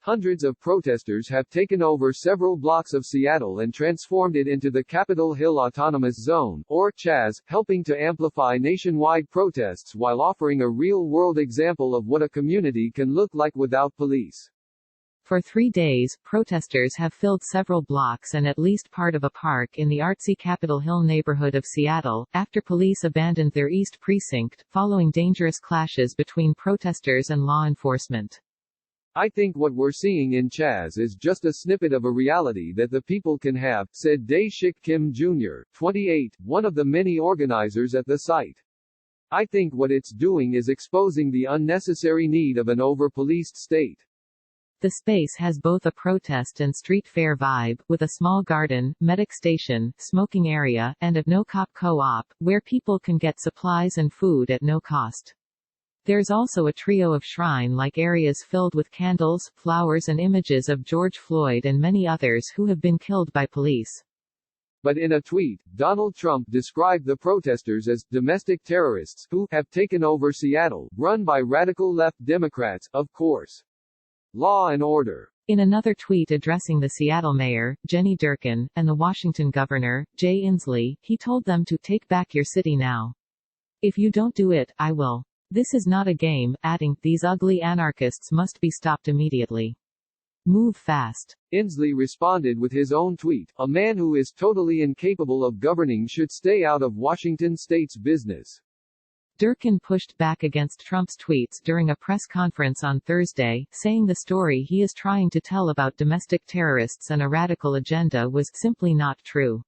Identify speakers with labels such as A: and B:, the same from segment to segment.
A: Hundreds of protesters have taken over several blocks of Seattle and transformed it into the Capitol Hill Autonomous Zone, or Chaz, helping to amplify nationwide protests while offering a real-world example of what a community can look like without police.
B: For 3 days, protesters have filled several blocks and at least part of a park in the artsy Capitol Hill neighborhood of Seattle, after police abandoned their East Precinct, following dangerous clashes between protesters and law enforcement.
A: I think what we're seeing in Chaz is just a snippet of a reality that the people can have, said Dae-Shik Kim Jr., 28, one of the many organizers at the site. I think what it's doing is exposing the unnecessary need of an over-policed state.
B: The space has both a protest and street fair vibe, with a small garden, medic station, smoking area, and a no-cop co-op, where people can get supplies and food at no cost. There's also a trio of shrine-like areas filled with candles, flowers and images of George Floyd and many others who have been killed by police.
A: But in a tweet, Donald Trump described the protesters as domestic terrorists who have taken over Seattle, run by radical left Democrats, of course. Law and order.
B: In another tweet addressing the Seattle mayor, Jenny Durkan, and the Washington governor, Jay Inslee, he told them to take back your city now. If you don't do it, I will. This is not a game, adding, these ugly anarchists must be stopped immediately. Move fast.
A: Inslee responded with his own tweet, a man who is totally incapable of governing should stay out of Washington state's business.
B: Durkan pushed back against Trump's tweets during a press conference on Thursday, saying the story he is trying to tell about domestic terrorists and a radical agenda was simply not true.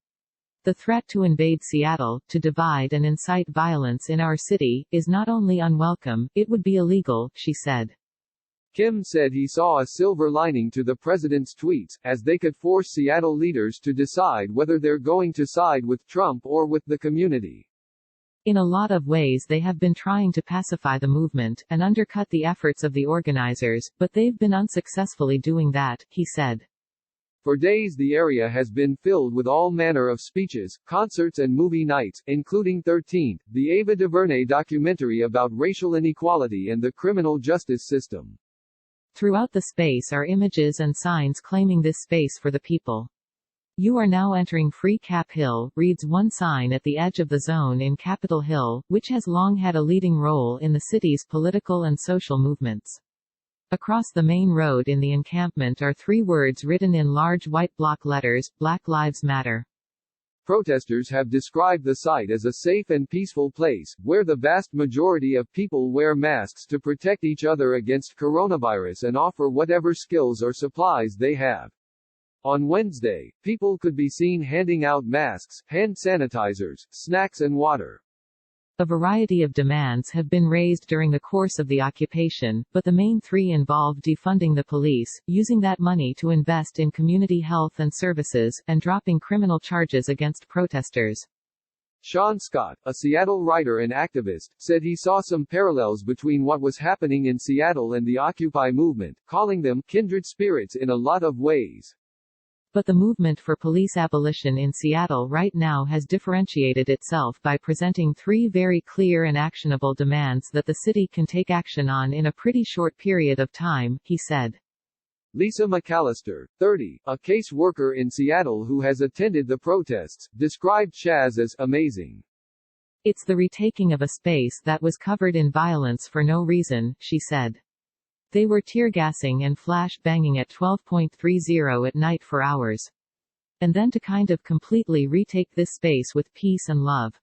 B: The threat to invade Seattle, to divide and incite violence in our city, is not only unwelcome, it would be illegal, she said.
A: Kim said he saw a silver lining to the president's tweets, as they could force Seattle leaders to decide whether they're going to side with Trump or with the community.
B: In a lot of ways they have been trying to pacify the movement, and undercut the efforts of the organizers, but they've been unsuccessfully doing that, he said.
A: For days the area has been filled with all manner of speeches, concerts and movie nights, including 13th, the Ava DuVernay documentary about racial inequality and the criminal justice system. Throughout the space are images and signs claiming this space for the people. You are now entering Free Cap Hill, reads one sign at the edge of the zone in Capitol Hill, which has long had a leading role in the city's political and social movements. Across the main road in the encampment are 3 words written in large white block letters, Black Lives Matter. Protesters have described the site as a safe and peaceful place, where the vast majority of people wear masks to protect each other against coronavirus and offer whatever skills or supplies they have. On Wednesday, people could be seen handing out masks, hand sanitizers, snacks and water. A variety of demands have been raised during the course of the occupation, but the main 3 involve defunding the police, using that money to invest in community health and services, and dropping criminal charges against protesters. Sean Scott, a Seattle writer and activist, said he saw some parallels between what was happening in Seattle and the Occupy movement, calling them kindred spirits in a lot of ways. But the movement for police abolition in Seattle right now has differentiated itself by presenting 3 very clear and actionable demands that the city can take action on in a pretty short period of time, he said. Lisa McAllister, 30, a case worker in Seattle who has attended the protests, described Chaz as amazing. It's the retaking of a space that was covered in violence for no reason, she said. They were tear-gassing and flash-banging at 12:30 at night for hours. And then to kind of completely retake this space with peace and love.